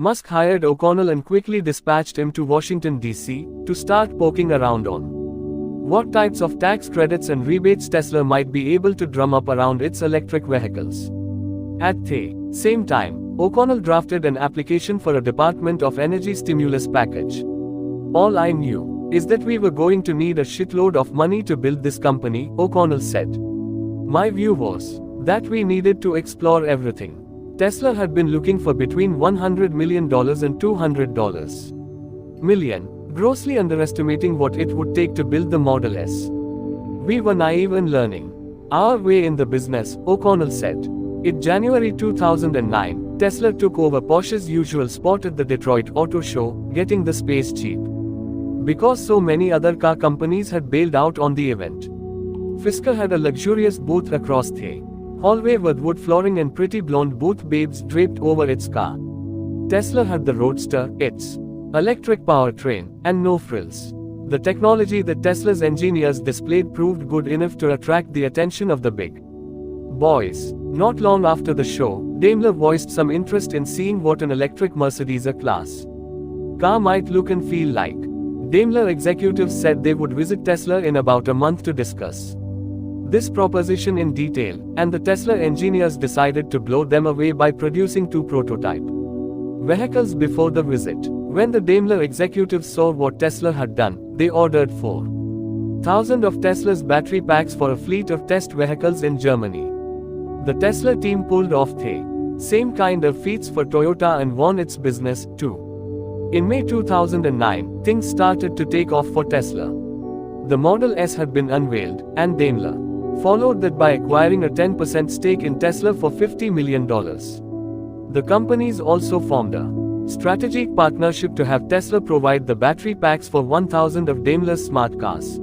Musk hired O'Connell and quickly dispatched him to Washington, D.C., to start poking around on what types of tax credits and rebates Tesla might be able to drum up around its electric vehicles. At the same time, O'Connell drafted an application for a Department of Energy stimulus package. All I knew is that we were going to need a shitload of money to build this company, O'Connell said. My view was that we needed to explore everything. Tesla had been looking for between $100 million and $200 million, grossly underestimating what it would take to build the Model S. We were naive and learning our way in the business, O'Connell said. In January 2009, Tesla took over Porsche's usual spot at the Detroit Auto Show, getting the space cheap because so many other car companies had bailed out on the event. Fisker had a luxurious booth across the hallway with wood flooring and pretty blonde booth babes draped over its car. Tesla had the Roadster, its electric powertrain, and no frills. The technology that Tesla's engineers displayed proved good enough to attract the attention of the big boys. Not long after the show, Daimler voiced some interest in seeing what an electric Mercedes A-Class car might look and feel like. Daimler executives said they would visit Tesla in about a month to discuss this proposition in detail, and the Tesla engineers decided to blow them away by producing 2 prototype vehicles before the visit. When the Daimler executives saw what Tesla had done, they ordered 4,000 of Tesla's battery packs for a fleet of test vehicles in Germany. The Tesla team pulled off the same kind of feats for Toyota and won its business, too. In May 2009, things started to take off for Tesla. The Model S had been unveiled, and Daimler followed that by acquiring a 10% stake in Tesla for $50 million. The companies also formed a strategic partnership to have Tesla provide the battery packs for 1,000 of Daimler's smart cars.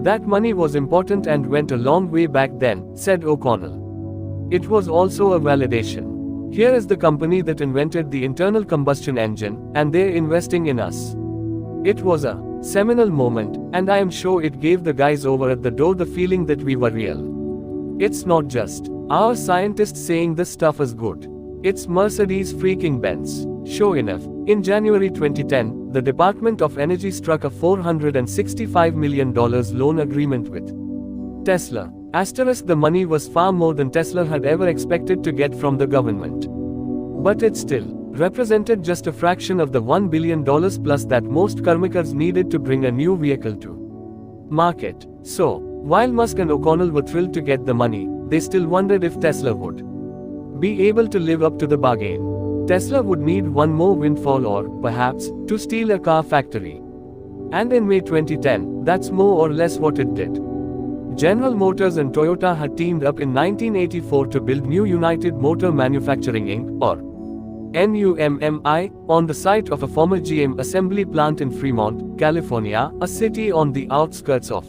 That money was important and went a long way back then, said O'Connell. It was also a validation. Here is the company that invented the internal combustion engine, and they're investing in us. It was a seminal moment, and I am sure it gave the guys over at the door the feeling that we were real. It's not just our scientists saying this stuff is good. It's Mercedes freaking Benz. Sure enough, in January 2010, the Department of Energy struck a $465 million loan agreement with Tesla. The money was far more than Tesla had ever expected to get from the government. But it still represented just a fraction of the $1 billion plus that most carmakers needed to bring a new vehicle to market. So, while Musk and O'Connell were thrilled to get the money, they still wondered if Tesla would be able to live up to the bargain. Tesla would need one more windfall or, perhaps, to steal a car factory. And in May 2010, that's more or less what it did. General Motors and Toyota had teamed up in 1984 to build New United Motor Manufacturing Inc., or NUMMI, on the site of a former GM assembly plant in Fremont, California, a city on the outskirts of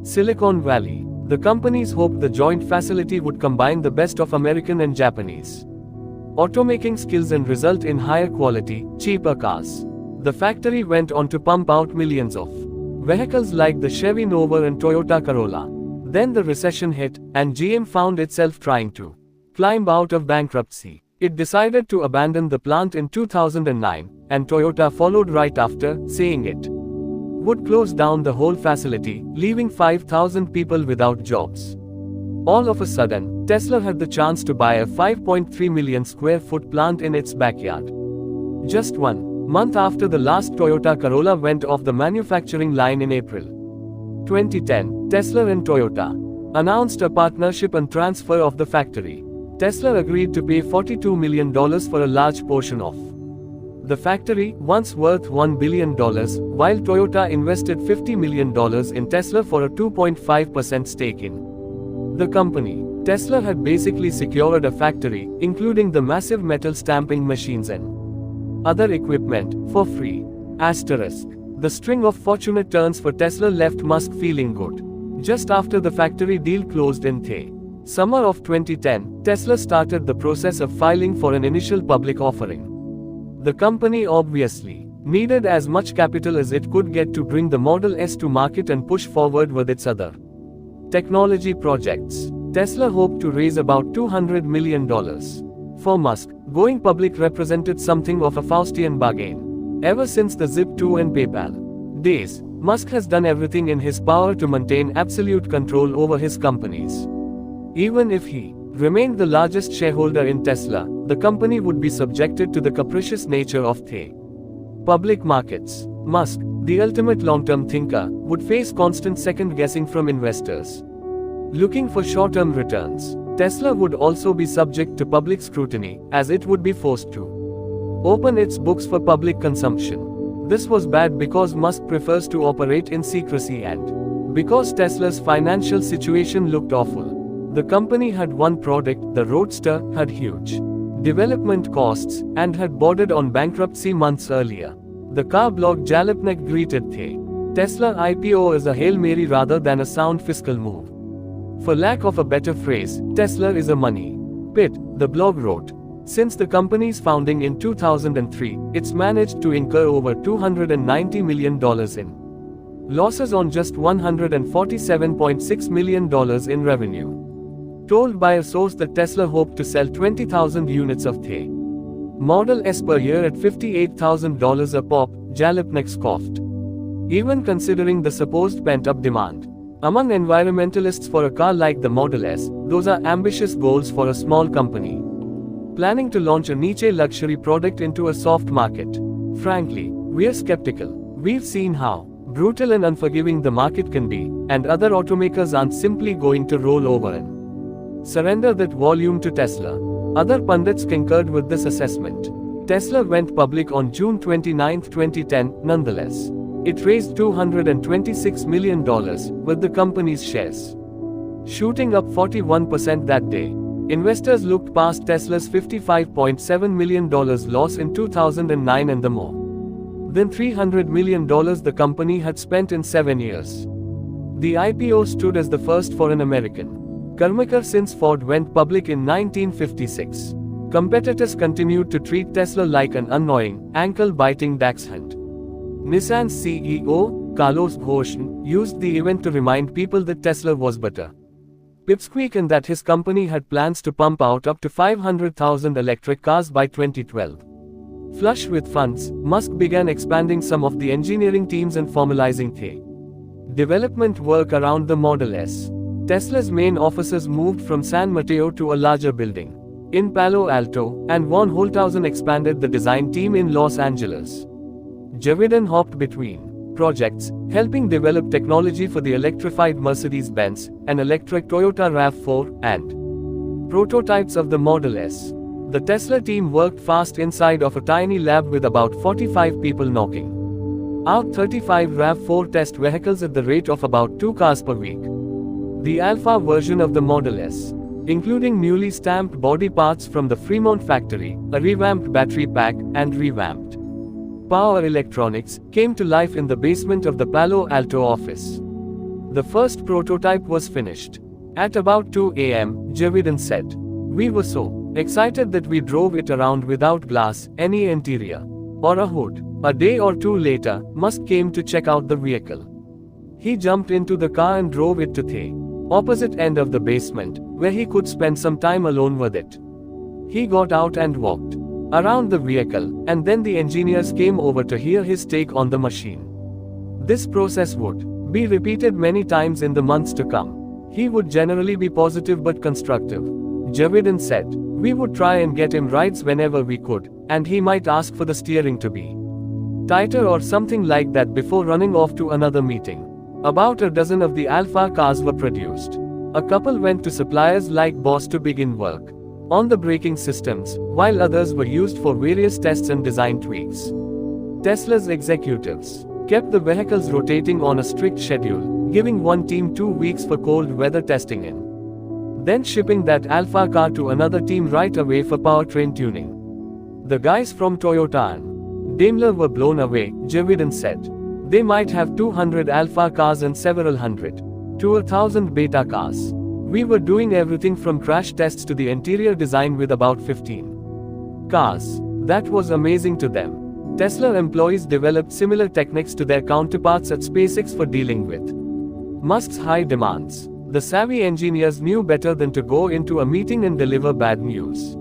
Silicon Valley. The companies hoped the joint facility would combine the best of American and Japanese automaking skills and result in higher quality, cheaper cars. The factory went on to pump out millions of vehicles like the Chevy Nova and Toyota Corolla. Then the recession hit, and GM found itself trying to climb out of bankruptcy. It decided to abandon the plant in 2009, and Toyota followed right after, saying it would close down the whole facility, leaving 5,000 people without jobs. All of a sudden, Tesla had the chance to buy a 5.3 million square foot plant in its backyard. Just 1 month after the last Toyota Corolla went off the manufacturing line in April 2010, Tesla and Toyota announced a partnership and transfer of the factory. Tesla agreed to pay $42 million for a large portion of the factory, once worth $1 billion, while Toyota invested $50 million in Tesla for a 2.5% stake in the company. Tesla had basically secured a factory, including the massive metal stamping machines and other equipment, for free. The string of fortunate turns for Tesla left Musk feeling good. Just after the factory deal closed in the summer of 2010, Tesla started the process of filing for an initial public offering. The company obviously needed as much capital as it could get to bring the Model S to market and push forward with its other technology projects. Tesla hoped to raise about $200 million. For Musk, going public represented something of a Faustian bargain. Ever since the Zip2 and PayPal days, Musk has done everything in his power to maintain absolute control over his companies. Even if he remained the largest shareholder in Tesla, the company would be subjected to the capricious nature of the public markets. Musk, the ultimate long-term thinker, would face constant second-guessing from investors looking for short-term returns. Tesla would also be subject to public scrutiny, as it would be forced to open its books for public consumption. This was bad because Musk prefers to operate in secrecy and because Tesla's financial situation looked awful. The company had one product, the Roadster, had huge development costs, and had bordered on bankruptcy months earlier. The car blog Jalopnik greeted the Tesla IPO as a Hail Mary rather than a sound fiscal move. For lack of a better phrase, Tesla is a money pit, the blog wrote. Since the company's founding in 2003, it's managed to incur over $290 million in losses on just $147.6 million in revenue. Told by a source that Tesla hoped to sell 20,000 units of the Model S per year at $58,000 a pop, Jalopnik scoffed. Even considering the supposed pent-up demand among environmentalists for a car like the Model S, those are ambitious goals for a small company planning to launch a niche luxury product into a soft market. Frankly, we're skeptical. We've seen how brutal and unforgiving the market can be, and other automakers aren't simply going to roll over and surrender that volume to Tesla. Other pundits concurred with this assessment. Tesla went public on June 29, 2010, nonetheless. It raised $226 million, with the company's shares shooting up 41% that day. Investors looked past Tesla's $55.7 million loss in 2009 and the more than $300 million the company had spent in 7 years. The IPO stood as the first for an American carmaker since Ford went public in 1956. Competitors continued to treat Tesla like an annoying, ankle-biting dachshund. Nissan's CEO, Carlos Ghosn, used the event to remind people that Tesla was but a pipsqueak and that his company had plans to pump out up to 500,000 electric cars by 2012. Flush with funds, Musk began expanding some of the engineering teams and formalizing the development work around the Model S. Tesla's main offices moved from San Mateo to a larger building in Palo Alto, and Von Holthausen expanded the design team in Los Angeles. Javidan hopped between projects, helping develop technology for the electrified Mercedes-Benz, an electric Toyota RAV4, and prototypes of the Model S. The Tesla team worked fast inside of a tiny lab with about 45 people knocking out 35 RAV4 test vehicles at the rate of about 2 cars per week. The Alpha version of the Model S, including newly stamped body parts from the Fremont factory, a revamped battery pack, and revamped power electronics, came to life in the basement of the Palo Alto office. The first prototype was finished at about 2 a.m., Javidan said. We were so excited that we drove it around without glass, any interior, or a hood. A day or two later, Musk came to check out the vehicle. He jumped into the car and drove it to the opposite end of the basement, where he could spend some time alone with it. He got out and walked around the vehicle, and then the engineers came over to hear his take on the machine. This process would be repeated many times in the months to come. He would generally be positive but constructive. Javidan said, we would try and get him rides whenever we could, and he might ask for the steering to be tighter or something like that before running off to another meeting. About a dozen of the Alpha cars were produced. A couple went to suppliers like Bosch to begin work on the braking systems, while others were used for various tests and design tweaks. Tesla's executives kept the vehicles rotating on a strict schedule, giving one team 2 weeks for cold weather testing in, then shipping that Alpha car to another team right away for powertrain tuning. The guys from Toyota and Daimler were blown away, Javidan said. They might have 200 Alpha cars and several hundred to 1,000 Beta cars. We were doing everything from crash tests to the interior design with about 15 cars. That was amazing to them. Tesla employees developed similar techniques to their counterparts at SpaceX for dealing with Musk's high demands. The savvy engineers knew better than to go into a meeting and deliver bad news.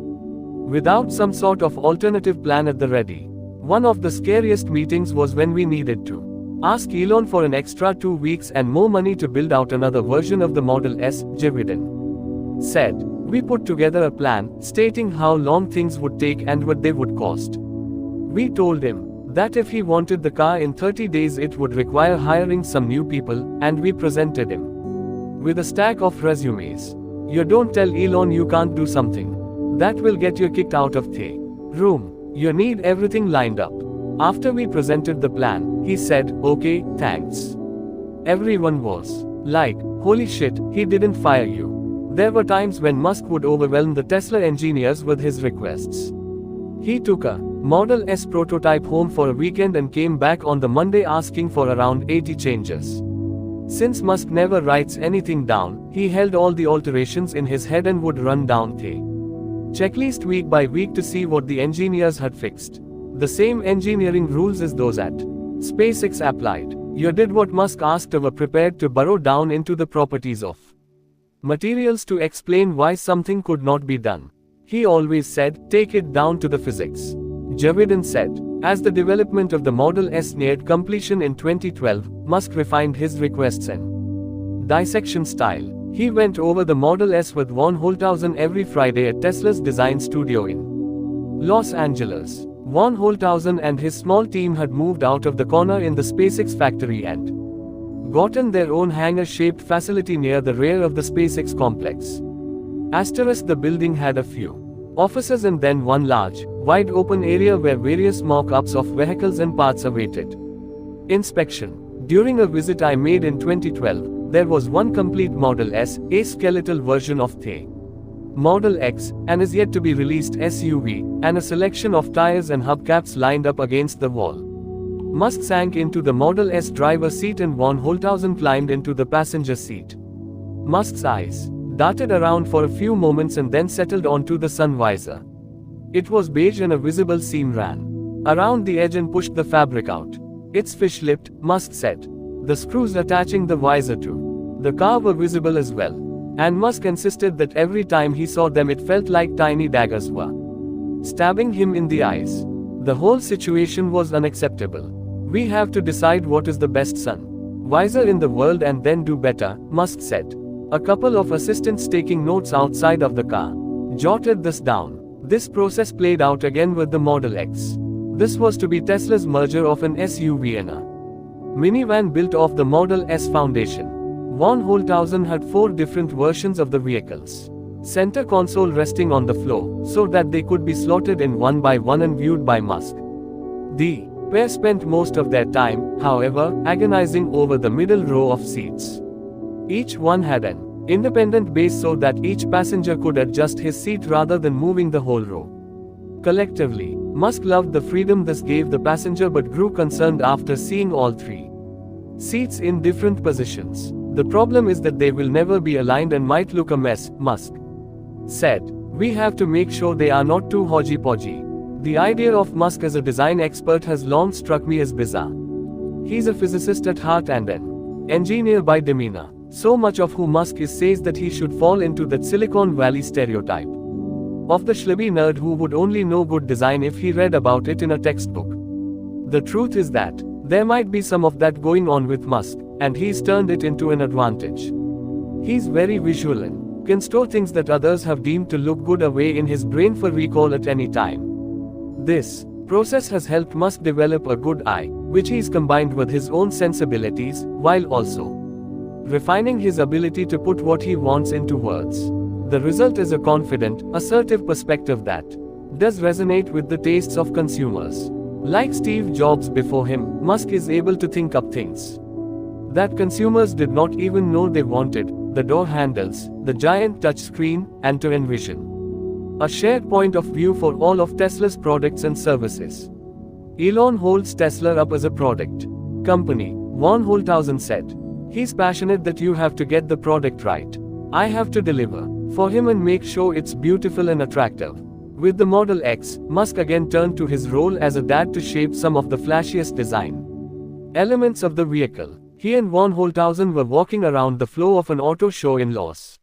without some sort of alternative plan at the ready. One of the scariest meetings was when we needed to ask Elon for an extra 2 weeks and more money to build out another version of the Model S, Javidon said. We put together a plan, stating how long things would take and what they would cost. We told him that if he wanted the car in 30 days it would require hiring some new people, and we presented him with a stack of resumes. You don't tell Elon you can't do something. That will get you kicked out of the room. You need everything lined up. After we presented the plan, he said, "Okay, thanks." Everyone was like, "Holy shit, he didn't fire you." There were times when Musk would overwhelm the Tesla engineers with his requests. He took a Model S prototype home for a weekend and came back on the Monday asking for around 80 changes. Since Musk never writes anything down, he held all the alterations in his head and would run down the checklist week by week to see what the engineers had fixed. The same engineering rules as those at SpaceX applied. You did what Musk asked and were prepared to burrow down into the properties of materials to explain why something could not be done. He always said, "Take it down to the physics." Javidon said. As the development of the Model S neared completion in 2012, Musk refined his requests and dissection style. He went over the Model S with Von Holthausen every Friday at Tesla's design studio in Los Angeles. Von Holthausen and his small team had moved out of the corner in the SpaceX factory and gotten their own hangar-shaped facility near the rear of the SpaceX complex. The building had a few offices and then one large, wide-open area where various mock-ups of vehicles and parts awaited inspection. During a visit I made in 2012, there was one complete Model S, a skeletal version of the Model X, and is yet to be released SUV, and a selection of tires and hubcaps lined up against the wall. Musk sank into the Model S driver's seat and Von Holthausen climbed into the passenger seat. Musk's eyes darted around for a few moments and then settled onto the sun visor. It was beige and a visible seam ran around the edge and pushed the fabric out. "It's fish-lipped," Musk said. The screws attaching the visor to the car were visible as well. And Musk insisted that every time he saw them it felt like tiny daggers were stabbing him in the eyes. The whole situation was unacceptable. "We have to decide what is the best sun visor in the world and then do better," Musk said. A couple of assistants taking notes outside of the car jotted this down. This process played out again with the Model X. This was to be Tesla's merger of an SUV and a minivan built off the Model S foundation. Von Holthausen had 4 different versions of the vehicles. Center console resting on the floor, so that they could be slotted in one by one and viewed by Musk. The pair spent most of their time, however, agonizing over the middle row of seats. Each one had an independent base so that each passenger could adjust his seat rather than moving the whole row. Collectively, Musk loved the freedom this gave the passenger but grew concerned after seeing all 3 seats in different positions. "The problem is that they will never be aligned and might look a mess," Musk said. "We have to make sure they are not too hodgy-podgy." The idea of Musk as a design expert has long struck me as bizarre. He's a physicist at heart and an engineer by demeanor. So much of who Musk is says that he should fall into that Silicon Valley stereotype of the schlubby nerd who would only know good design if he read about it in a textbook. The truth is that there might be some of that going on with Musk, and he's turned it into an advantage. He's very visual and can store things that others have deemed to look good away in his brain for recall at any time. This process has helped Musk develop a good eye, which he's combined with his own sensibilities, while also refining his ability to put what he wants into words. The result is a confident, assertive perspective that does resonate with the tastes of consumers. Like Steve Jobs before him, Musk is able to think up things that consumers did not even know they wanted: the door handles, the giant touchscreen, and to envision a shared point of view for all of Tesla's products and services. Elon holds Tesla up as a product company, Von Holthausen said. He's passionate that you have to get the product right. I have to deliver for him and make sure it's beautiful and attractive. With the Model X, Musk again turned to his role as a dad to shape some of the flashiest design elements of the vehicle. He and Von Holthausen were walking around the floor of an auto show in Los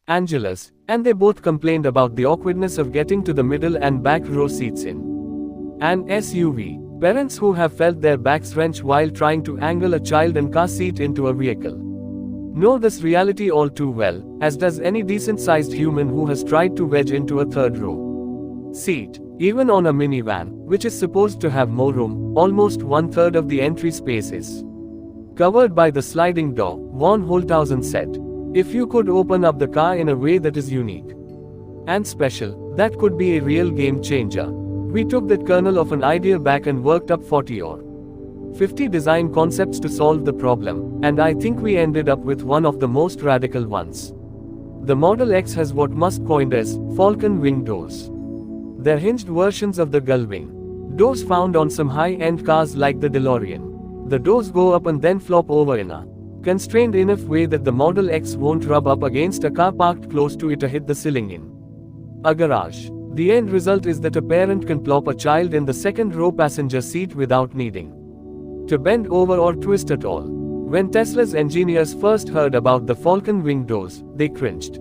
Angeles, And they both complained about the awkwardness of getting to the middle and back row seats in an SUV. Parents who have felt their backs wrench while trying to angle a child and car seat into a vehicle know this reality all too well, as does any decent-sized human who has tried to wedge into a third row seat. Even on a minivan, which is supposed to have more room, almost one-third of the entry space is covered by the sliding door, Von Holthausen said. If you could open up the car in a way that is unique and special, that could be a real game changer. We took that kernel of an idea back and worked up 40 or 50 design concepts to solve the problem, and I think we ended up with one of the most radical ones. The Model X has what Musk coined as Falcon Wing doors. They're hinged versions of the gullwing doors found on some high-end cars like the DeLorean. The doors go up and then flop over in a constrained enough way that the Model X won't rub up against a car parked close to it or hit the ceiling in a garage. The end result is that a parent can plop a child in the second row passenger seat without needing to bend over or twist at all. When Tesla's engineers first heard about the Falcon Wing doors, they cringed.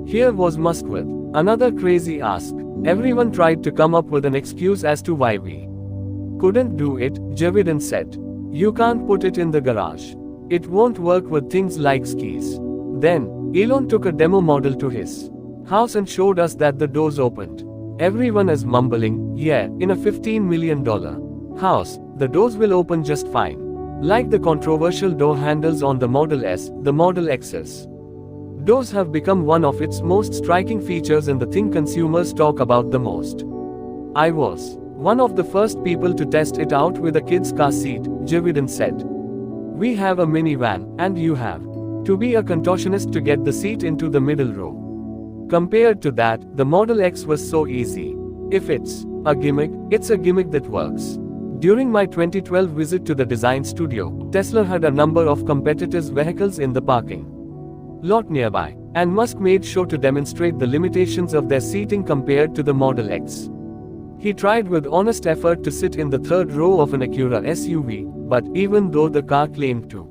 Here was Musk with another crazy ask. Everyone tried to come up with an excuse as to why we couldn't do it, Javidon said. You can't put it in the garage. It won't work with things like skis. Then, Elon took a demo model to his house and showed us that the doors opened. Everyone is mumbling, yeah, in a $15 million house, the doors will open just fine. Like the controversial door handles on the Model S, the Model X's doors have become one of its most striking features and the thing consumers talk about the most. I was one of the first people to test it out with a kid's car seat, Javidon said. We have a minivan, and you have to be a contortionist to get the seat into the middle row. Compared to that, the Model X was so easy. If it's a gimmick, it's a gimmick that works. During my 2012 visit to the design studio, Tesla had a number of competitors' vehicles in the parking lot nearby, and Musk made sure to demonstrate the limitations of their seating compared to the Model X. He tried with honest effort to sit in the third row of an Acura SUV, but even though the car claimed to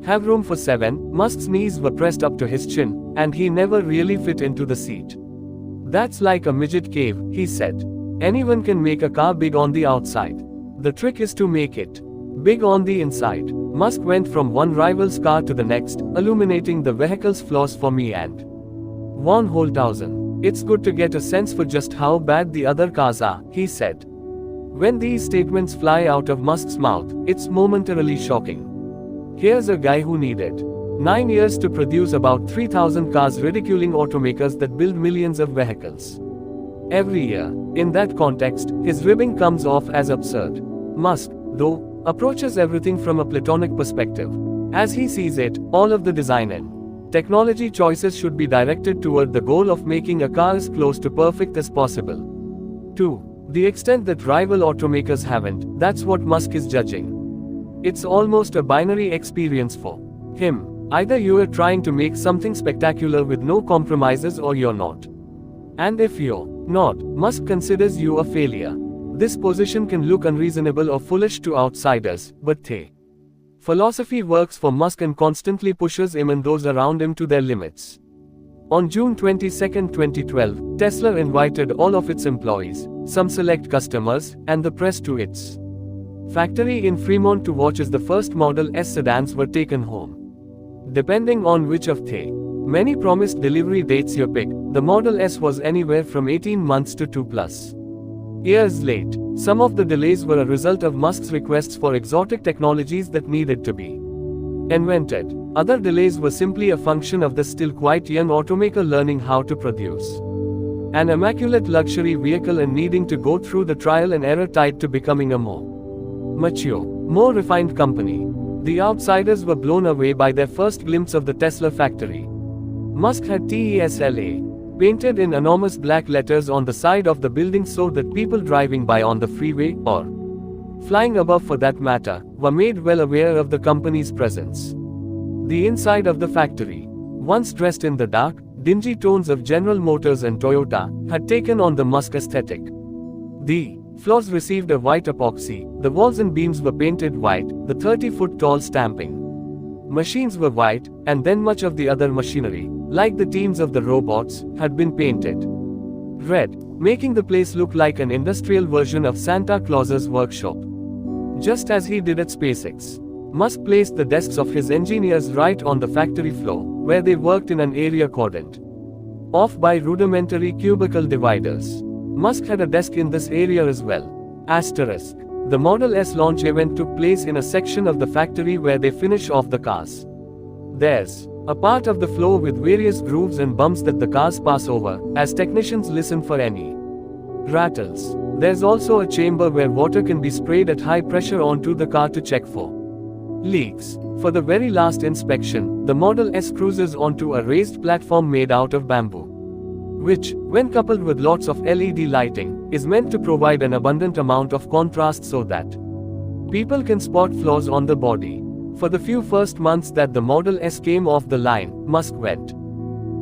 have room for 7, Musk's knees were pressed up to his chin, and he never really fit into the seat. That's like a midget cave, he said. Anyone can make a car big on the outside. The trick is to make it big on the inside. Musk went from one rival's car to the next, illuminating the vehicle's flaws for me and Von Holthausen. It's good to get a sense for just how bad the other cars are, he said. When these statements fly out of Musk's mouth, it's momentarily shocking. Here's a guy who needed 9 years to produce about 3,000 cars, ridiculing automakers that build millions of vehicles every year. In that context, his ribbing comes off as absurd. Musk, though, approaches everything from a platonic perspective. As he sees it, all of the design and technology choices should be directed toward the goal of making a car as close to perfect as possible. To the extent that rival automakers haven't, that's what Musk is judging. It's almost a binary experience for him. Either you are trying to make something spectacular with no compromises or you're not. And if you're not, Musk considers you a failure. This position can look unreasonable or foolish to outsiders, but the philosophy works for Musk and constantly pushes him and those around him to their limits. On June 22, 2012, Tesla invited all of its employees, some select customers, and the press to its factory in Fremont to watch as the first Model S sedans were taken home. Depending on which of the many promised delivery dates you pick, the Model S was anywhere from 18 months to 2+ years late. Some of the delays were a result of Musk's requests for exotic technologies that needed to be invented. Other delays were simply a function of the still quite young automaker learning how to produce an immaculate luxury vehicle and needing to go through the trial and error tied to becoming a more mature, more refined company. The outsiders were blown away by their first glimpse of the Tesla factory. Musk had TESLA painted in enormous black letters on the side of the building so that people driving by on the freeway, or flying above for that matter, were made well aware of the company's presence. The inside of the factory, once dressed in the dark, dingy tones of General Motors and Toyota, had taken on the Musk aesthetic. The floors received a white epoxy, the walls and beams were painted white, the 30-foot tall stamping Machines were white, and then much of the other machinery, like the teams of the robots, had been painted red, making the place look like an industrial version of Santa Claus's workshop. Just as he did at SpaceX, Musk placed the desks of his engineers right on the factory floor, where they worked in an area cordoned off by rudimentary cubicle dividers. Musk had a desk in this area as well. Asterisk. The Model S launch event took place in a section of the factory where they finish off the cars. There's a part of the floor with various grooves and bumps that the cars pass over, as technicians listen for any rattles. There's also a chamber where water can be sprayed at high pressure onto the car to check for leaks. For the very last inspection, the Model S cruises onto a raised platform made out of bamboo, which, when coupled with lots of LED lighting, is meant to provide an abundant amount of contrast so that people can spot flaws on the body. For the few first months that the Model S came off the line, Musk went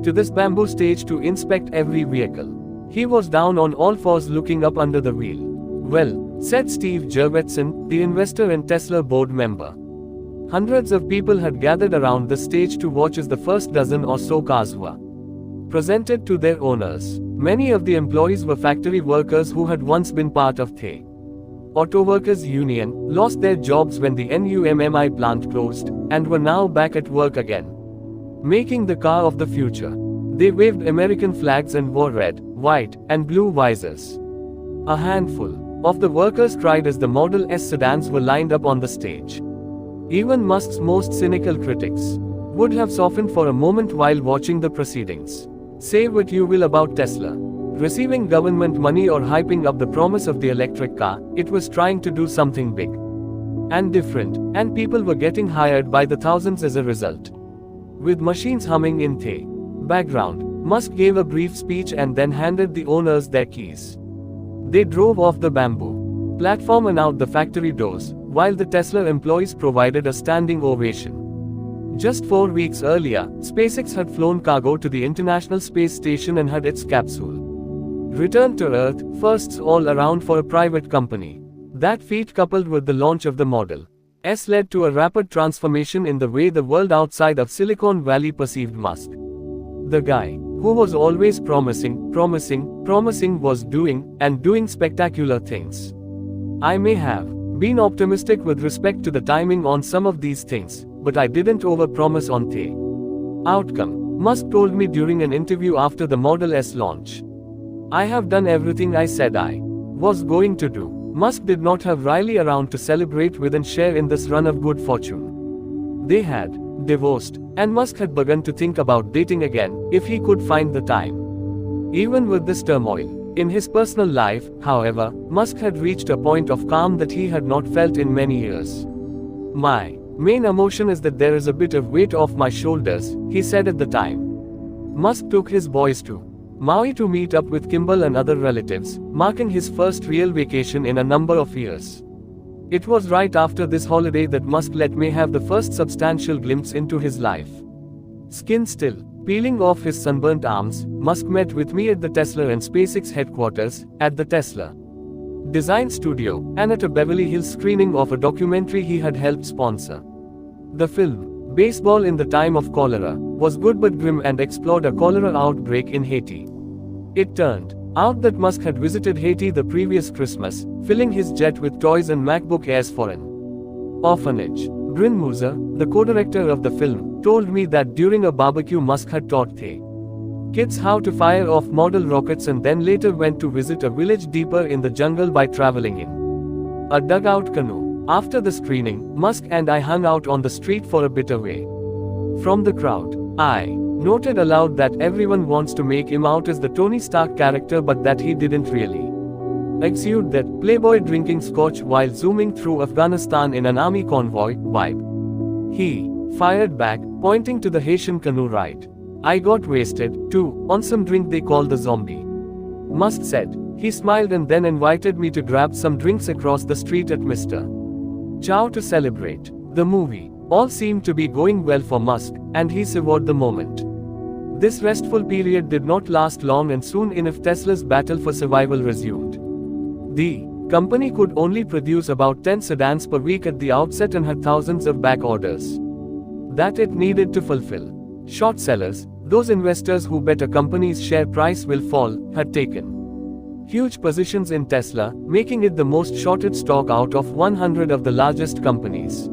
to this bamboo stage to inspect every vehicle. He was down on all fours looking up under the wheel. Well, said Steve Jurvetson, the investor and Tesla board member. Hundreds of people had gathered around the stage to watch as the first dozen or so cars were presented to their owners. Many of the employees were factory workers who had once been part of the Auto Workers Union, lost their jobs when the NUMMI plant closed, and were now back at work again, making the car of the future. They waved American flags and wore red, white, and blue visors. A handful of the workers cried as the Model S sedans were lined up on the stage. Even Musk's most cynical critics would have softened for a moment while watching the proceedings. Say what you will about Tesla receiving government money or hyping up the promise of the electric car, it was trying to do something big and different, and people were getting hired by the thousands as a result. With machines humming in the background, Musk gave a brief speech and then handed the owners their keys. They drove off the bamboo platform and out the factory doors, while the Tesla employees provided a standing ovation. Just 4 weeks earlier, SpaceX had flown cargo to the International Space Station and had its capsule returned to Earth, firsts all around for a private company. That feat, coupled with the launch of the Model S, led to a rapid transformation in the way the world outside of Silicon Valley perceived Musk. The guy who was always promising was doing spectacular things. I may have been optimistic with respect to the timing on some of these things, but I didn't overpromise on the outcome, Musk told me during an interview after the Model S launch. I have done everything I said I was going to do. Musk did not have Riley around to celebrate with and share in this run of good fortune. They had divorced, and Musk had begun to think about dating again, if he could find the time. Even with this turmoil in his personal life, however, Musk had reached a point of calm that he had not felt in many years. My main emotion is that there is a bit of weight off my shoulders, he said at the time. Musk took his boys to Maui to meet up with Kimball and other relatives, marking his first real vacation in a number of years. It was right after this holiday that Musk let me have the first substantial glimpse into his life. Skin still peeling off his sunburnt arms, Musk met with me at the Tesla and SpaceX headquarters, at the Tesla Design Studio, and at a Beverly Hills screening of a documentary he had helped sponsor. The film, Baseball in the Time of Cholera, was good but grim and explored a cholera outbreak in Haiti. It turned out that Musk had visited Haiti the previous Christmas, filling his jet with toys and MacBook Airs for an orphanage. Bryn Mooser, the co-director of the film, told me that during a barbecue Musk had taught the kids how to fire off model rockets and then later went to visit a village deeper in the jungle by traveling in a dugout canoe. After the screening, Musk and I hung out on the street for a bit away from the crowd. I noted aloud that everyone wants to make him out as the Tony Stark character, but that he didn't really exude that playboy drinking scotch while zooming through Afghanistan in an army convoy vibe. He fired back, pointing to the Haitian canoe ride. I got wasted, too, on some drink they call the zombie, Musk said. He smiled and then invited me to grab some drinks across the street at Mr. Chow to celebrate the movie. All seemed to be going well for Musk, and he savored the moment. This restful period did not last long, and soon enough Tesla's battle for survival resumed. The company could only produce about 10 sedans per week at the outset and had thousands of back orders. that it needed to fulfill. Short sellers, those investors who bet a company's share price will fall, had taken huge positions in Tesla, making it the most shorted stock out of 100 of the largest companies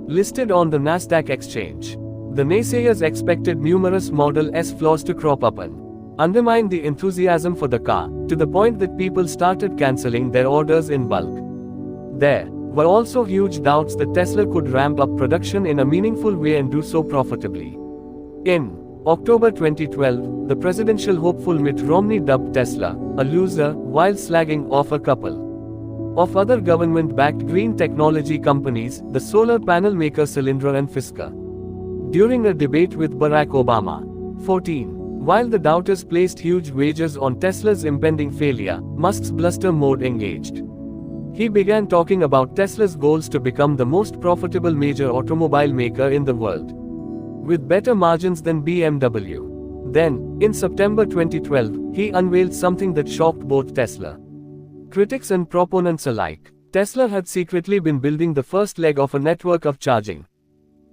listed on the Nasdaq exchange. The naysayers expected numerous Model S flaws to crop up and undermine the enthusiasm for the car, to the point that people started cancelling their orders in bulk. There were also huge doubts that Tesla could ramp up production in a meaningful way and do so profitably. In October 2012, the presidential hopeful Mitt Romney dubbed Tesla a loser, while slagging off a couple of other government-backed green technology companies, the solar panel maker Solyndra and Fisker, during a debate with Barack Obama. 14. While the doubters placed huge wagers on Tesla's impending failure, Musk's bluster mode engaged. He began talking about Tesla's goals to become the most profitable major automobile maker in the world, with better margins than BMW. Then, in September 2012, he unveiled something that shocked both Tesla critics and proponents alike. Tesla had secretly been building the first leg of a network of charging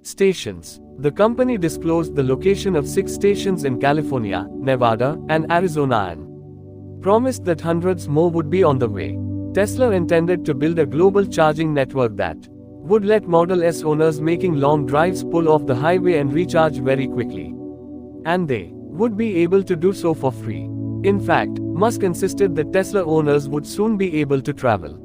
stations. The company disclosed the location of 6 stations in California, Nevada, and Arizona and promised that hundreds more would be on the way. Tesla intended to build a global charging network that would let Model S owners making long drives pull off the highway and recharge very quickly. And they would be able to do so for free. In fact, Musk insisted that Tesla owners would soon be able to travel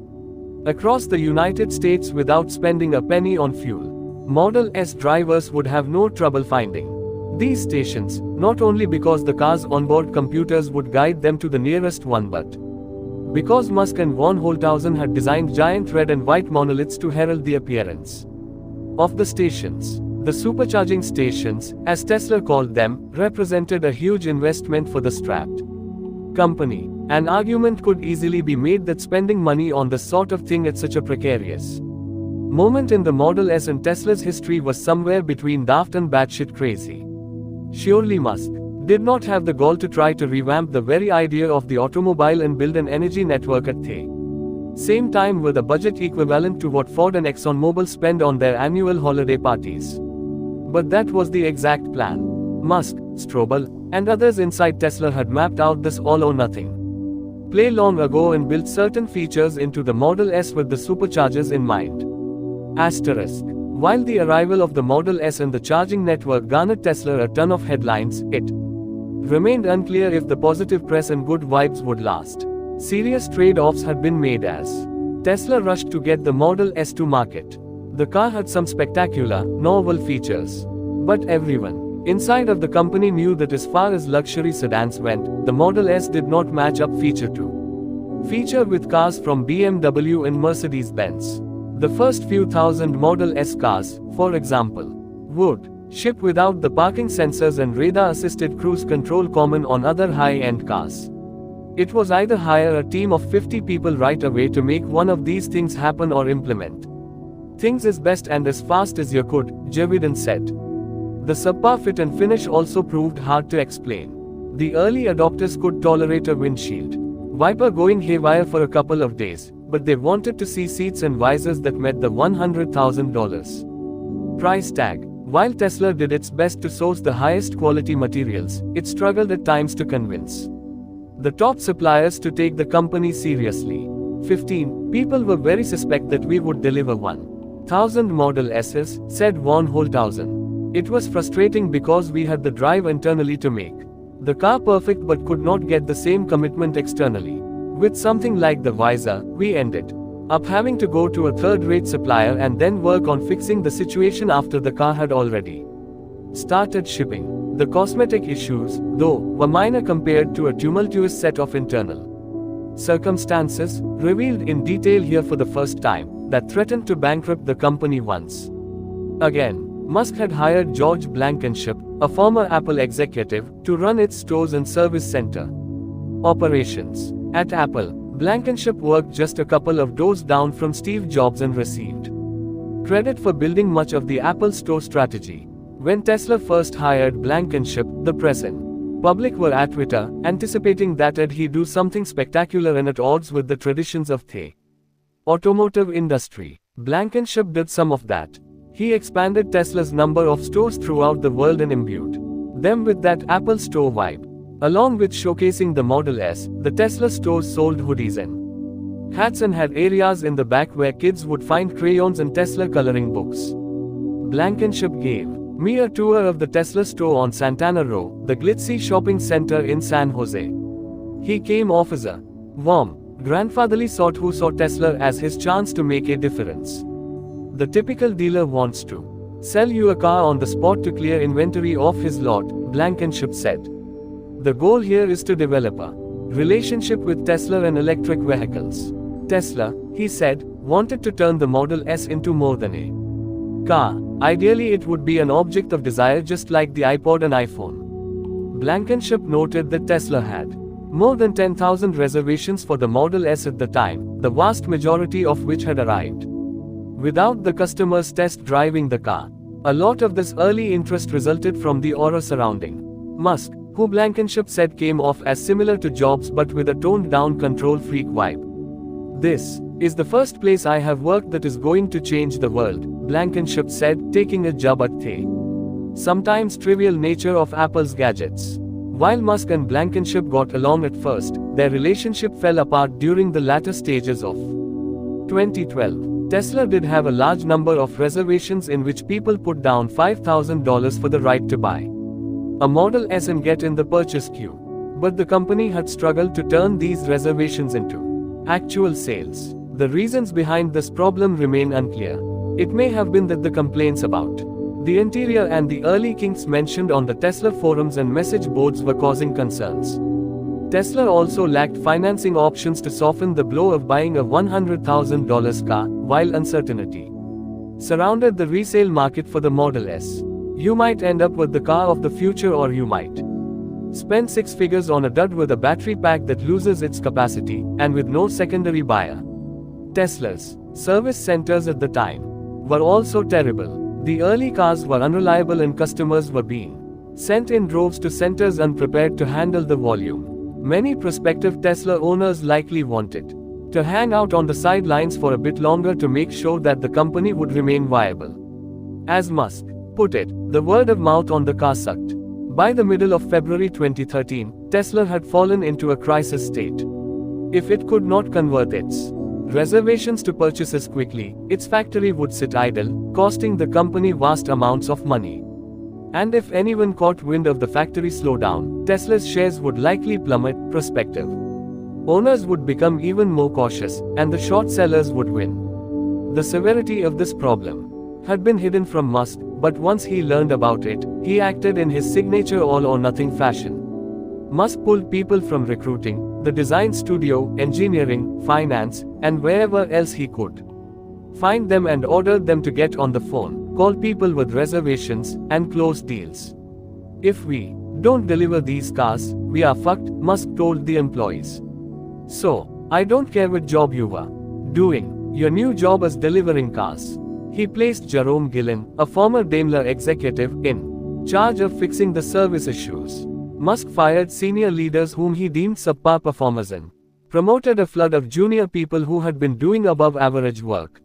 across the United States without spending a penny on fuel. Model S drivers would have no trouble finding these stations, not only because the car's onboard computers would guide them to the nearest one, but because Musk and von Holthausen had designed giant red and white monoliths to herald the appearance of the stations. The supercharging stations, as Tesla called them, represented a huge investment for the strapped company. An argument could easily be made that spending money on this sort of thing at such a precarious moment in the Model S and Tesla's history was somewhere between daft and batshit crazy. Surely Musk did not have the gall to try to revamp the very idea of the automobile and build an energy network at the same time with a budget equivalent to what Ford and ExxonMobil spend on their annual holiday parties. But that was the exact plan. Musk, Strobel, and others inside Tesla had mapped out this all-or-nothing play long ago and built certain features into the Model S with the superchargers in mind. Asterisk. While the arrival of the Model S and the charging network garnered Tesla a ton of headlines, it remained unclear if the positive press and good vibes would last. Serious trade-offs had been made as Tesla rushed to get the Model S to market. The car had some spectacular, novel features. But everyone inside of the company knew that as far as luxury sedans went, the Model S did not match up feature to feature with cars from BMW and Mercedes-Benz. The first few thousand Model S cars, for example, would ship without the parking sensors and radar-assisted cruise control common on other high-end cars. It was either hire a team of 50 people right away to make one of these things happen or implement things as best and as fast as you could, Javidan said. The subpar fit and finish also proved hard to explain. The early adopters could tolerate a windshield wiper going haywire for a couple of days, but they wanted to see seats and visors that met the $100,000 price tag. While Tesla did its best to source the highest quality materials, it struggled at times to convince the top suppliers to take the company seriously. 15. People were very suspect that we would deliver 1,000 Model S's, said von Holthausen. It was frustrating because we had the drive internally to make the car perfect but could not get the same commitment externally. With something like the visor, we ended up having to go to a third-rate supplier and then work on fixing the situation after the car had already started shipping. The cosmetic issues, though, were minor compared to a tumultuous set of internal circumstances, revealed in detail here for the first time, that threatened to bankrupt the company once again. Musk had hired George Blankenship, a former Apple executive, to run its stores and service center operations. At Apple, Blankenship worked just a couple of doors down from Steve Jobs and received credit for building much of the Apple Store strategy. When Tesla first hired Blankenship, the press and public were at Twitter, anticipating that he'd do something spectacular and at odds with the traditions of the automotive industry. Blankenship did some of that. He expanded Tesla's number of stores throughout the world and imbued them with that Apple Store vibe. Along with showcasing the Model S, the Tesla stores sold hoodies and hats and had areas in the back where kids would find crayons and Tesla coloring books. Blankenship gave me a tour of the Tesla store on Santana Row, the glitzy shopping center in San Jose. He came off as a warm, grandfatherly sort who saw Tesla as his chance to make a difference. The typical dealer wants to sell you a car on the spot to clear inventory off his lot, Blankenship said. The goal here is to develop a relationship with Tesla and electric vehicles. Tesla, he said, wanted to turn the Model S into more than a car. Ideally, it would be an object of desire just like the iPod and iPhone. Blankenship noted that Tesla had more than 10,000 reservations for the Model S at the time, the vast majority of which had arrived without the customers test driving the car. A lot of this early interest resulted from the aura surrounding Musk, who Blankenship said came off as similar to Jobs but with a toned-down control freak vibe. This is the first place I have worked that is going to change the world, Blankenship said, taking a jab at the sometimes trivial nature of Apple's gadgets. While Musk and Blankenship got along at first, their relationship fell apart during the latter stages of 2012. Tesla did have a large number of reservations in which people put down $5,000 for the right to buy a Model S and get in the purchase queue. But the company had struggled to turn these reservations into actual sales. The reasons behind this problem remain unclear. It may have been that the complaints about the interior and the early kinks mentioned on the Tesla forums and message boards were causing concerns. Tesla also lacked financing options to soften the blow of buying a $100,000 car, while uncertainty surrounded the resale market for the Model S. You might end up with the car of the future, or you might spend six figures on a dud with a battery pack that loses its capacity, and with no secondary buyer. Tesla's service centers at the time were also terrible. The early cars were unreliable and customers were being sent in droves to centers unprepared to handle the volume. Many prospective Tesla owners likely wanted to hang out on the sidelines for a bit longer to make sure that the company would remain viable. As Musk put it, the word of mouth on the car sucked. By the middle of February 2013, Tesla had fallen into a crisis state. If it could not convert its reservations to purchases quickly, its factory would sit idle, costing the company vast amounts of money. And if anyone caught wind of the factory slowdown, Tesla's shares would likely plummet. Prospective owners would become even more cautious, and the short sellers would win. The severity of this problem had been hidden from Musk, but once he learned about it, he acted in his signature all-or-nothing fashion. Musk pulled people from recruiting, the design studio, engineering, finance, and wherever else he could find them, and ordered them to get on the phone, call people with reservations, and close deals. If we don't deliver these cars, we are fucked, Musk told the employees. So, I don't care what job you were doing, your new job is delivering cars. He placed Jerome Guillen, a former Daimler executive, in charge of fixing the service issues. Musk fired senior leaders whom he deemed subpar performers and promoted a flood of junior people who had been doing above-average work.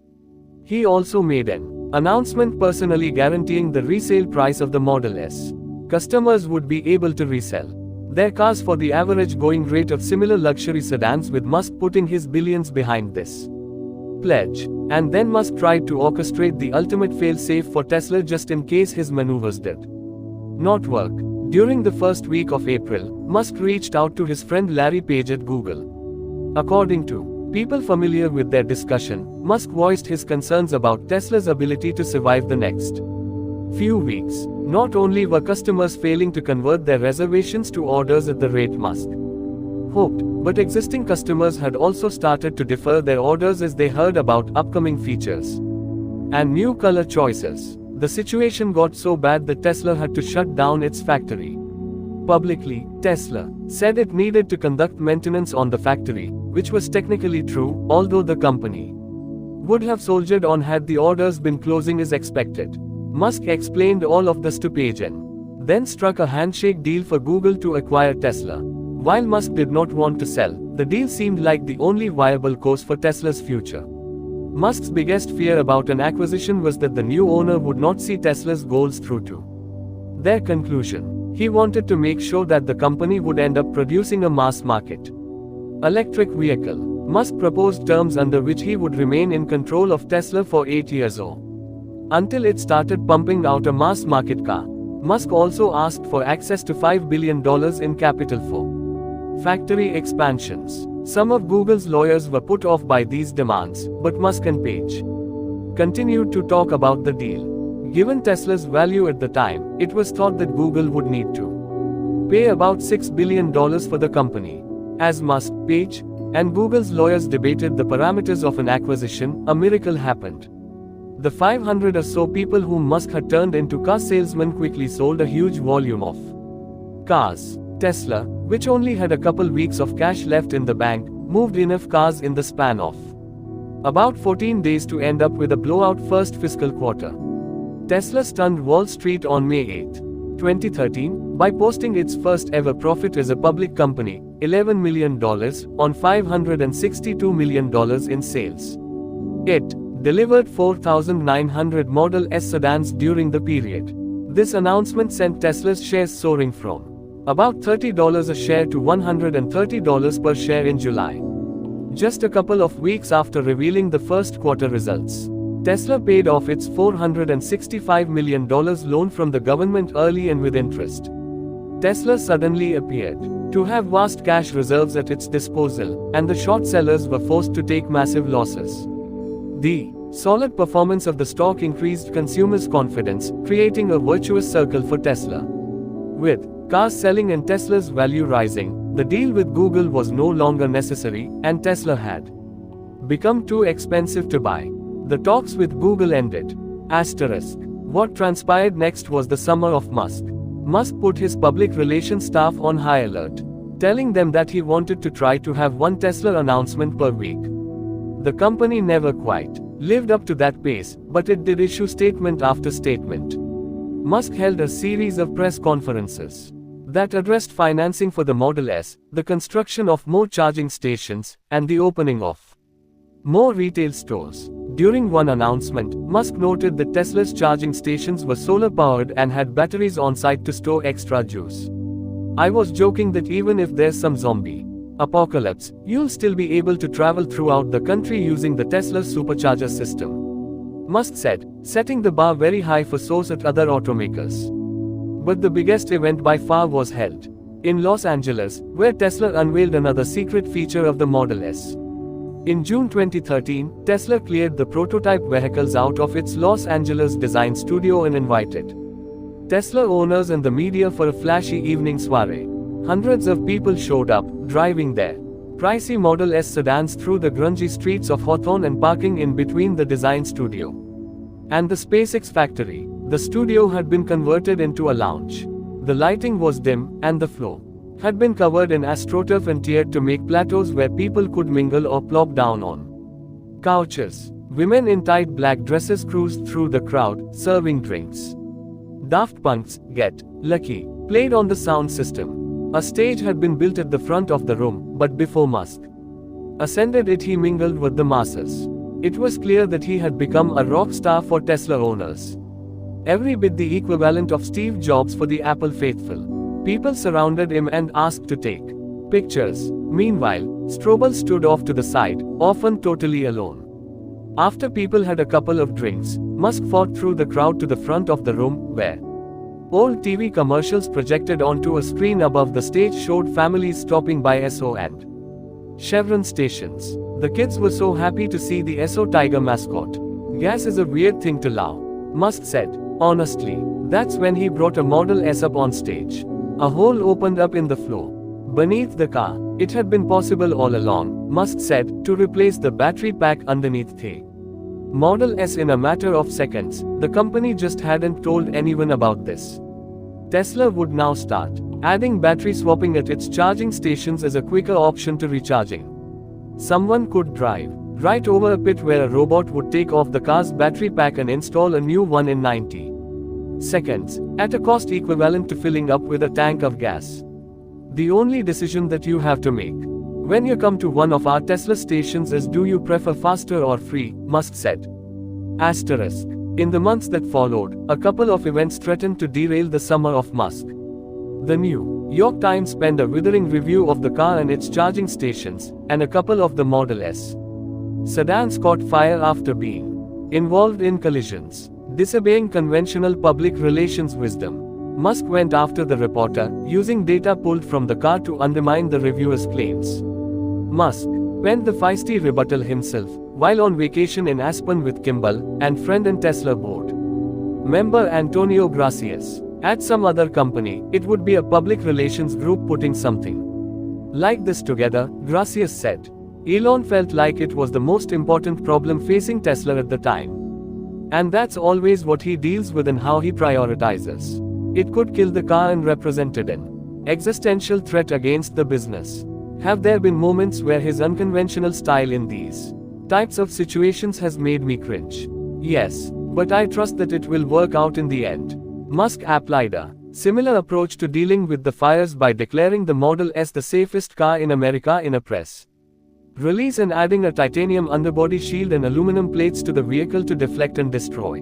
He also made an announcement personally guaranteeing the resale price of the Model S. Customers would be able to resell their cars for the average going rate of similar luxury sedans, with Musk putting his billions behind this pledge. And then Musk tried to orchestrate the ultimate fail-safe for Tesla just in case his maneuvers did not work. During the first week of April, Musk reached out to his friend Larry Page at Google. According to people familiar with their discussion, Musk voiced his concerns about Tesla's ability to survive the next few weeks. Not only were customers failing to convert their reservations to orders at the rate Musk hoped, but existing customers had also started to defer their orders as they heard about upcoming features and new color choices. The situation got so bad that Tesla had to shut down its factory. Publicly, Tesla said it needed to conduct maintenance on the factory, which was technically true, although the company would have soldiered on had the orders been closing as expected. Musk explained all of this to Page and then struck a handshake deal for Google to acquire Tesla. While Musk did not want to sell, the deal seemed like the only viable course for Tesla's future. Musk's biggest fear about an acquisition was that the new owner would not see Tesla's goals through to their conclusion. He wanted to make sure that the company would end up producing a mass-market electric vehicle. Musk proposed terms under which he would remain in control of Tesla for 8 years or until it started pumping out a mass-market car. Musk also asked for access to $5 billion in capital for factory expansions. Some of Google's lawyers were put off by these demands, but Musk and Page continued to talk about the deal. Given Tesla's value at the time, it was thought that Google would need to pay about $6 billion for the company. As Musk, Page, and Google's lawyers debated the parameters of an acquisition, a miracle happened. The 500 or so people whom Musk had turned into car salesmen quickly sold a huge volume of cars. Tesla, which only had a couple weeks of cash left in the bank, moved enough cars in the span of about 14 days to end up with a blowout first fiscal quarter. Tesla stunned Wall Street on May 8, 2013, by posting its first ever profit as a public company, $11 million, on $562 million in sales. It delivered 4,900 Model S sedans during the period. This announcement sent Tesla's shares soaring from about $30 a share to $130 per share in July. Just a couple of weeks after revealing the first quarter results, Tesla paid off its $465 million loan from the government early and with interest. Tesla suddenly appeared to have vast cash reserves at its disposal, and the short sellers were forced to take massive losses. The solid performance of the stock increased consumers' confidence, creating a virtuous circle for Tesla. With cars selling and Tesla's value rising, the deal with Google was no longer necessary, and Tesla had become too expensive to buy. The talks with Google ended. What transpired next was the summer of Musk. Musk put his public relations staff on high alert, telling them that he wanted to try to have one Tesla announcement per week. The company never quite lived up to that pace, but it did issue statement after statement. Musk held a series of press conferences that addressed financing for the Model S, the construction of more charging stations, and the opening of more retail stores. During one announcement, Musk noted that Tesla's charging stations were solar-powered and had batteries on site to store extra juice. "I was joking that even if there's some zombie apocalypse, you'll still be able to travel throughout the country using the Tesla supercharger system," Musk said, setting the bar very high for soars at other automakers. But the biggest event by far was held in Los Angeles, where Tesla unveiled another secret feature of the Model S. In June 2013, Tesla cleared the prototype vehicles out of its Los Angeles design studio and invited Tesla owners and the media for a flashy evening soiree. Hundreds of people showed up, driving their pricey Model S sedans through the grungy streets of Hawthorne and parking in between the design studio and the SpaceX factory. The studio had been converted into a lounge. The lighting was dim, and the floor had been covered in astroturf and tiered to make plateaus where people could mingle or plop down on couches. Women in tight black dresses cruised through the crowd, serving drinks. Daft Punk's Get Lucky played on the sound system. A stage had been built at the front of the room, but before Musk ascended it, he mingled with the masses. It was clear that he had become a rock star for Tesla owners. Every bit the equivalent of Steve Jobs for the Apple faithful. People surrounded him and asked to take pictures. Meanwhile, Strobel stood off to the side, often totally alone. After people had a couple of drinks, Musk fought through the crowd to the front of the room, where old TV commercials projected onto a screen above the stage showed families stopping by Esso and Chevron stations. The kids were so happy to see the Esso Tiger mascot. "Gas is a weird thing to love," Musk said. Honestly, that's when he brought a Model S up on stage. A hole opened up in the floor beneath the car. It had been possible all along, Musk said, to replace the battery pack underneath the Model S in a matter of seconds. The company just hadn't told anyone about this. Tesla would now start adding battery swapping at its charging stations as a quicker option to recharging. Someone could drive right over a pit where a robot would take off the car's battery pack and install a new one in 90 seconds, at a cost equivalent to filling up with a tank of gas. The only decision that you have to make When you come to one of our Tesla stations, is do you prefer faster or free? Musk said. Asterisk. In the months that followed, a couple of events threatened to derail the summer of Musk. The New York Times penned a withering review of the car and its charging stations, and a couple of the Model S sedans caught fire after being involved in collisions. Disobeying conventional public relations wisdom, Musk went after the reporter, using data pulled from the car to undermine the reviewer's claims. Musk penned the feisty rebuttal himself, while on vacation in Aspen with Kimball and friend and Tesla board member Antonio Gracias. At some other company, it would be a public relations group putting something like this together, Gracias said. Elon felt like it was the most important problem facing Tesla at the time. And that's always what he deals with and how he prioritizes. It could kill the car and represented an existential threat against the business. Have there been moments where his unconventional style in these types of situations has made me cringe? Yes, but I trust that it will work out in the end. Musk applied a similar approach to dealing with the fires by declaring the Model S the safest car in America in a press release and adding a titanium underbody shield and aluminum plates to the vehicle to deflect and destroy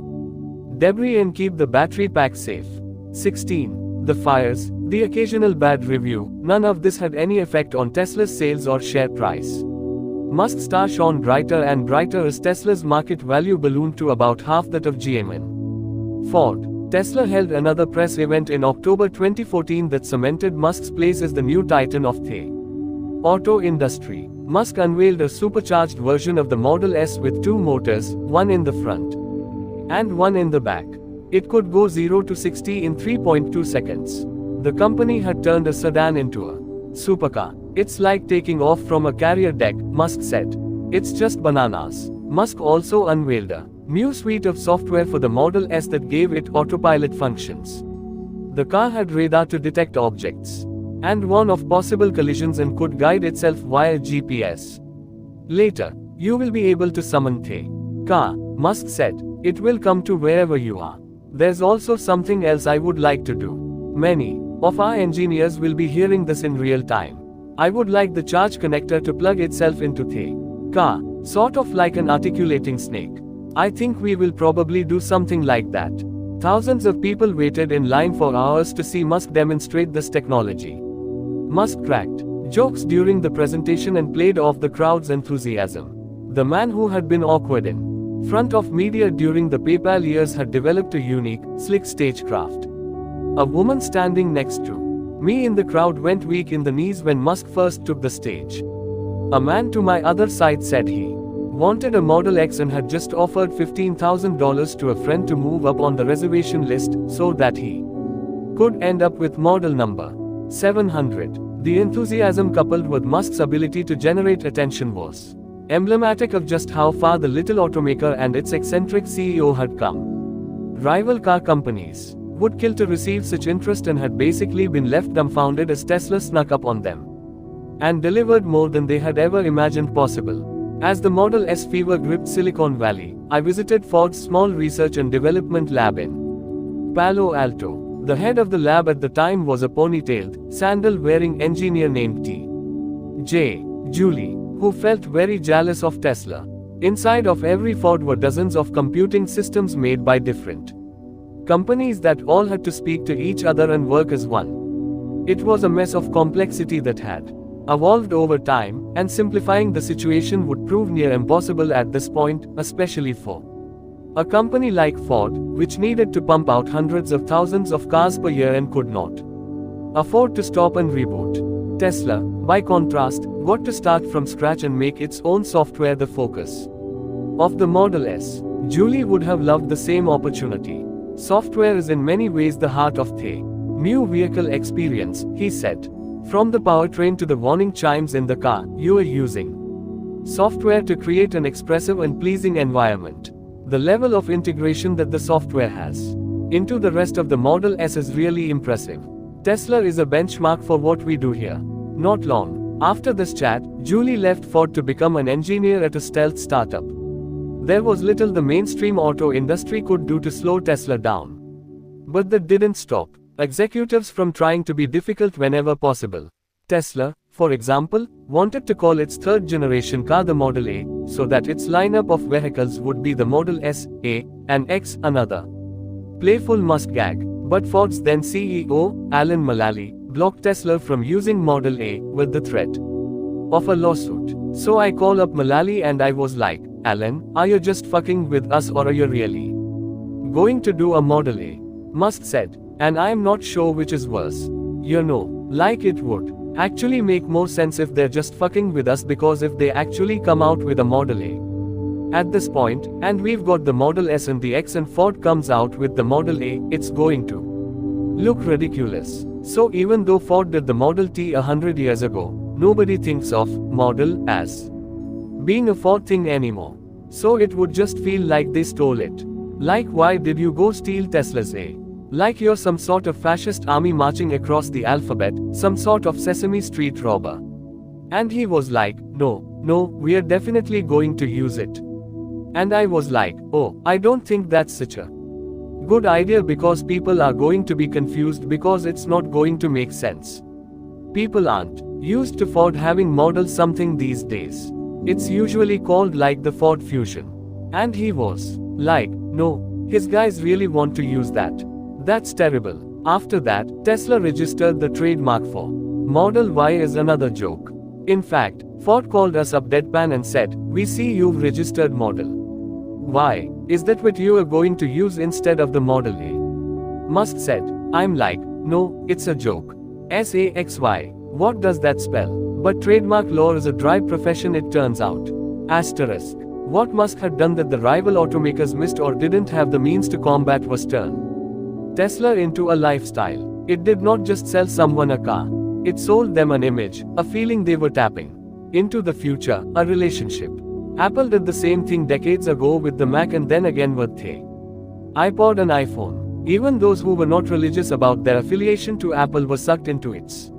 debris and keep the battery pack safe. 16. The fires, the occasional bad review, none of this had any effect on Tesla's sales or share price. Musk's star shone brighter and brighter as Tesla's market value ballooned to about half that of GM and Ford. Tesla held another press event in October 2014 that cemented Musk's place as the new titan of the auto industry. Musk unveiled a supercharged version of the Model S with two motors, one in the front and one in the back. It could go 0 to 60 in 3.2 seconds. The company had turned a sedan into a supercar. It's like taking off from a carrier deck, Musk said. It's just bananas. Musk also unveiled a new suite of software for the Model S that gave it autopilot functions. The car had radar to detect objects and warn of possible collisions and could guide itself via GPS. Later, you will be able to summon the car, Musk said. It will come to wherever you are. There's also something else I would like to do. Many of our engineers will be hearing this in real time. I would like the charge connector to plug itself into the car, sort of like an articulating snake. I think we will probably do something like that. Thousands of people waited in line for hours to see Musk demonstrate this technology. Musk cracked jokes during the presentation and played off the crowd's enthusiasm. The man who had been awkward in front of media during the PayPal years had developed a unique, slick stagecraft. A woman standing next to me in the crowd went weak in the knees when Musk first took the stage. A man to my other side said he wanted a Model X and had just offered $15,000 to a friend to move up on the reservation list so that he could end up with model number 700. The enthusiasm coupled with Musk's ability to generate attention was emblematic of just how far the little automaker and its eccentric CEO had come. Rival car companies would kill to receive such interest and had basically been left dumbfounded as Tesla snuck up on them and delivered more than they had ever imagined possible. As the Model S fever gripped Silicon Valley, I visited Ford's small research and development lab in Palo Alto. The head of the lab at the time was a ponytailed, sandal-wearing engineer named T.J. Julie, who felt very jealous of Tesla. Inside of every Ford were dozens of computing systems made by different companies that all had to speak to each other and work as one. It was a mess of complexity that had evolved over time, and simplifying the situation would prove near impossible at this point, especially for a company like Ford, which needed to pump out hundreds of thousands of cars per year and could not afford to stop and reboot. Tesla, by contrast, got to start from scratch and make its own software the focus of the Model S. Julie would have loved the same opportunity. Software is in many ways the heart of the new vehicle experience, he said. From the powertrain to the warning chimes in the car, you are using software to create an expressive and pleasing environment. The level of integration that the software has into the rest of the Model S is really impressive. Tesla is a benchmark for what we do here. Not long after this chat, Julie left Ford to become an engineer at a stealth startup. There was little the mainstream auto industry could do to slow Tesla down. But that didn't stop executives from trying to be difficult whenever possible. Tesla, for example, wanted to call its third generation car the Model A, so that its lineup of vehicles would be the Model S, A, and X another. Playful Musk gag. But Ford's then CEO, Alan Mulally, blocked Tesla from using Model A, with the threat of a lawsuit. So I call up Mulally and I was like, Alan, are you just fucking with us or are you really going to do a Model A? Musk said, and I am not sure which is worse. You know, like it would actually make more sense if they're just fucking with us, because if they actually come out with a Model A at this point, and we've got the Model S and the X and Ford comes out with the Model A, it's going to look ridiculous. So even though Ford did the Model T 100 years ago, nobody thinks of model as being a Ford thing anymore. So it would just feel like they stole it. Like, why did you go steal Tesla's A? Like you're some sort of fascist army marching across the alphabet, some sort of Sesame Street robber. And he was like, no, we're definitely going to use it. And I was like, oh, I don't think that's such a good idea, because people are going to be confused because it's not going to make sense. People aren't used to Ford having Model something these days. It's usually called like the Ford Fusion. And he was like, no, his guys really want to use that. That's terrible. After that, Tesla registered the trademark for Model Y is another joke. In fact, Ford called us up deadpan and said, we see you've registered Model Y. Is that what you are going to use instead of the Model A? Musk said. I'm like, no, it's a joke. SAXY. What does that spell? But trademark law is a dry profession, it turns out. Asterisk. What Musk had done that the rival automakers missed or didn't have the means to combat was turn Tesla into a lifestyle. It did not just sell someone a car. It sold them an image, a feeling they were tapping into the future, a relationship. Apple did the same thing decades ago with the Mac and then again with the iPod and iPhone. Even those who were not religious about their affiliation to Apple were sucked into its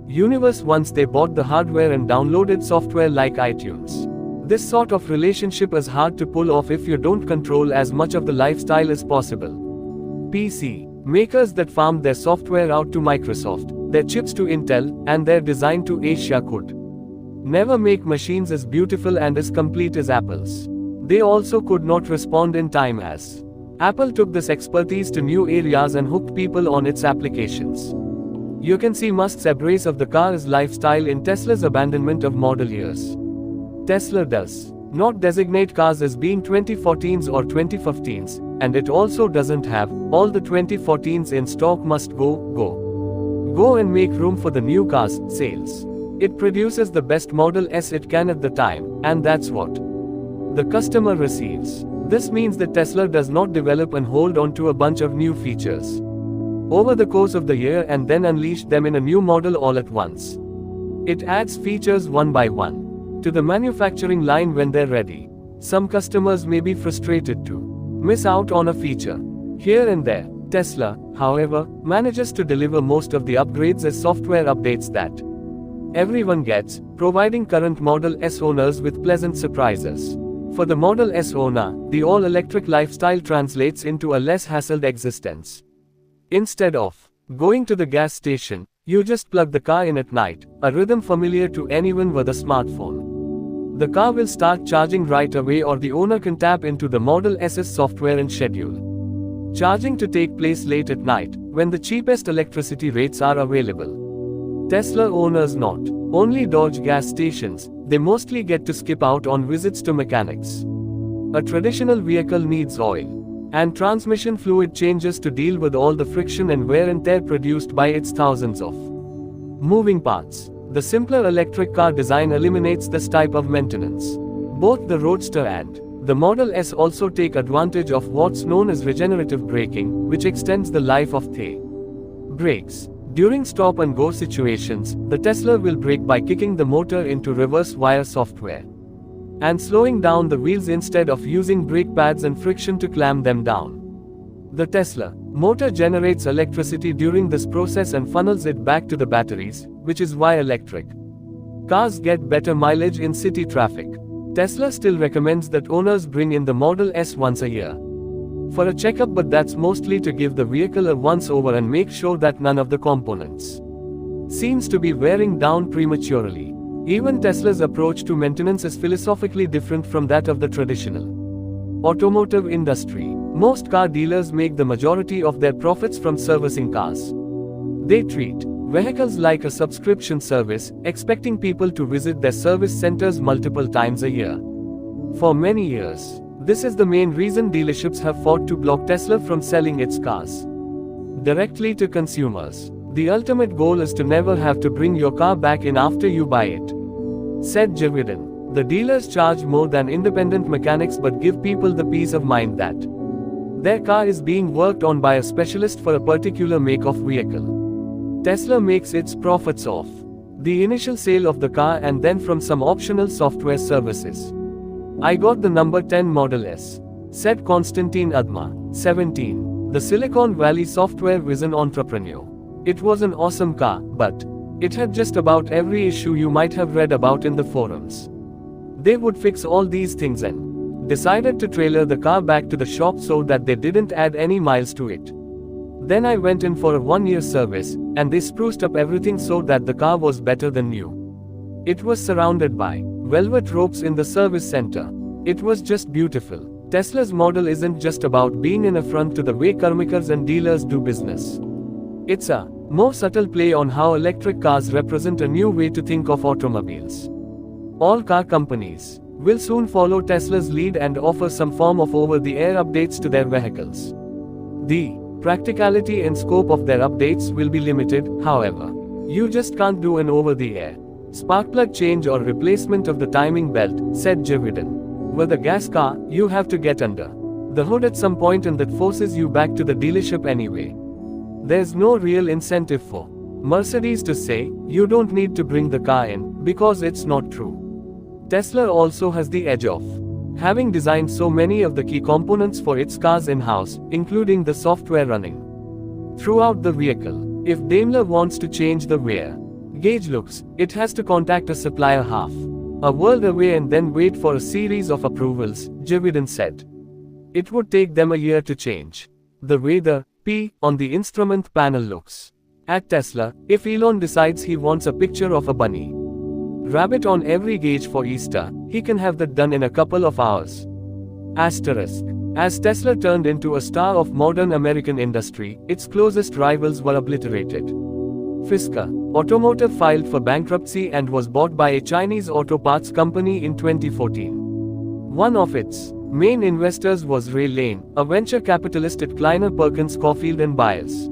universe once they bought the hardware and downloaded software like iTunes. This sort of relationship is hard to pull off if you don't control as much of the lifestyle as possible. PC makers that farmed their software out to Microsoft, their chips to Intel, and their design to Asia could never make machines as beautiful and as complete as Apple's. They also could not respond in time as Apple took this expertise to new areas and hooked people on its applications. You can see Musk's embrace of the car as lifestyle in Tesla's abandonment of model years. Tesla does not designate cars as being 2014s or 2015s, and it also doesn't have all the 2014s in stock. Must go and make room for the new cars sales. It produces the best Model S it can at the time, and that's what the customer receives. This means that Tesla does not develop and hold on to a bunch of new features over the course of the year and then unleash them in a new model all at once. It adds features one by one to the manufacturing line when they're ready. Some customers may be frustrated to miss out on a feature here and there. Tesla, however, manages to deliver most of the upgrades as software updates that everyone gets, providing current Model S owners with pleasant surprises. For the Model S owner, the all-electric lifestyle translates into a less hassled existence. Instead of going to the gas station, you just plug the car in at night, a rhythm familiar to anyone with a smartphone. The car will start charging right away, or the owner can tap into the Model S's software and schedule charging to take place late at night, when the cheapest electricity rates are available. Tesla owners not only dodge gas stations, they mostly get to skip out on visits to mechanics. A traditional vehicle needs oil and transmission fluid changes to deal with all the friction and wear and tear produced by its thousands of moving parts. The simpler electric car design eliminates this type of maintenance. Both the Roadster and the Model S also take advantage of what's known as regenerative braking, which extends the life of the brakes. During stop-and-go situations, the Tesla will brake by kicking the motor into reverse via software and slowing down the wheels instead of using brake pads and friction to clamp them down. The Tesla motor generates electricity during this process and funnels it back to the batteries, which is why electric cars get better mileage in city traffic. Tesla still recommends that owners bring in the Model S once a year for a checkup, but that's mostly to give the vehicle a once-over and make sure that none of the components seems to be wearing down prematurely. Even Tesla's approach to maintenance is philosophically different from that of the traditional automotive industry. Most car dealers make the majority of their profits from servicing cars. They treat vehicles like a subscription service, expecting people to visit their service centers multiple times a year. For many years, this is the main reason dealerships have fought to block Tesla from selling its cars directly to consumers. The ultimate goal is to never have to bring your car back in after you buy it, said Javidan. The dealers charge more than independent mechanics but give people the peace of mind that their car is being worked on by a specialist for a particular make of vehicle. Tesla makes its profits off the initial sale of the car and then from some optional software services. I got the number 10 Model S, said Konstantin Adma, 17, the Silicon Valley software vision entrepreneur. It was an awesome car, but it had just about every issue you might have read about in the forums. They would fix all these things and decided to trailer the car back to the shop so that they didn't add any miles to it. Then I went in for a 1-year service, and they spruced up everything so that the car was better than new. It was surrounded by velvet ropes in the service center. It was just beautiful. Tesla's model isn't just about being an affront to the way carmakers and dealers do business. It's a more subtle play on how electric cars represent a new way to think of automobiles. All car companies will soon follow Tesla's lead and offer some form of over-the-air updates to their vehicles. The practicality and scope of their updates will be limited, however. You just can't do an over-the-air spark plug change or replacement of the timing belt, said Javidan. With a gas car, you have to get under the hood at some point and that forces you back to the dealership anyway. There's no real incentive for Mercedes to say, you don't need to bring the car in, because it's not true. Tesla also has the edge of having designed so many of the key components for its cars in-house, including the software running throughout the vehicle. If Daimler wants to change the way a gauge looks, it has to contact a supplier half a world away and then wait for a series of approvals, Javidan said. It would take them a year to change the way the P on the instrument panel looks. At Tesla, if Elon decides he wants a picture of a bunny rabbit on every gauge for Easter, he can have that done in a couple of hours. Asterisk. As Tesla turned into a star of modern American industry, its closest rivals were obliterated. Fisker Automotive filed for bankruptcy and was bought by a Chinese auto parts company in 2014. One of its main investors was Ray Lane, a venture capitalist at Kleiner Perkins Caufield and Byers.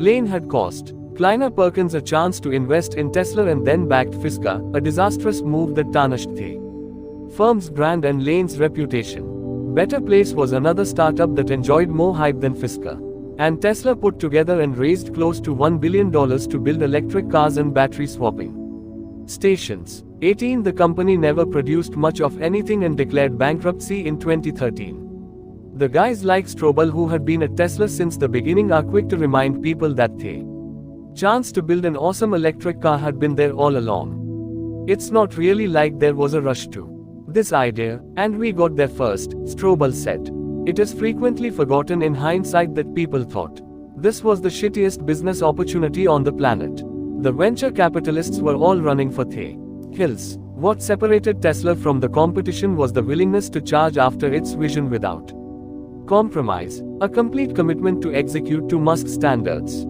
Lane had cost Kleiner Perkins a chance to invest in Tesla and then backed Fisker, a disastrous move that tarnished the firm's brand and Lane's reputation. Better Place was another startup that enjoyed more hype than Fisker. And Tesla put together and raised close to $1 billion to build electric cars and battery swapping stations. 18 The company never produced much of anything and declared bankruptcy in 2013. The guys like Strobel who had been at Tesla since the beginning are quick to remind people that the chance to build an awesome electric car had been there all along. It's not really like there was a rush to this idea, and we got there first, Strobel said. It is frequently forgotten in hindsight that people thought this was the shittiest business opportunity on the planet. The venture capitalists were all running for the hills. What separated Tesla from the competition was the willingness to charge after its vision without compromise, a complete commitment to execute to Musk standards.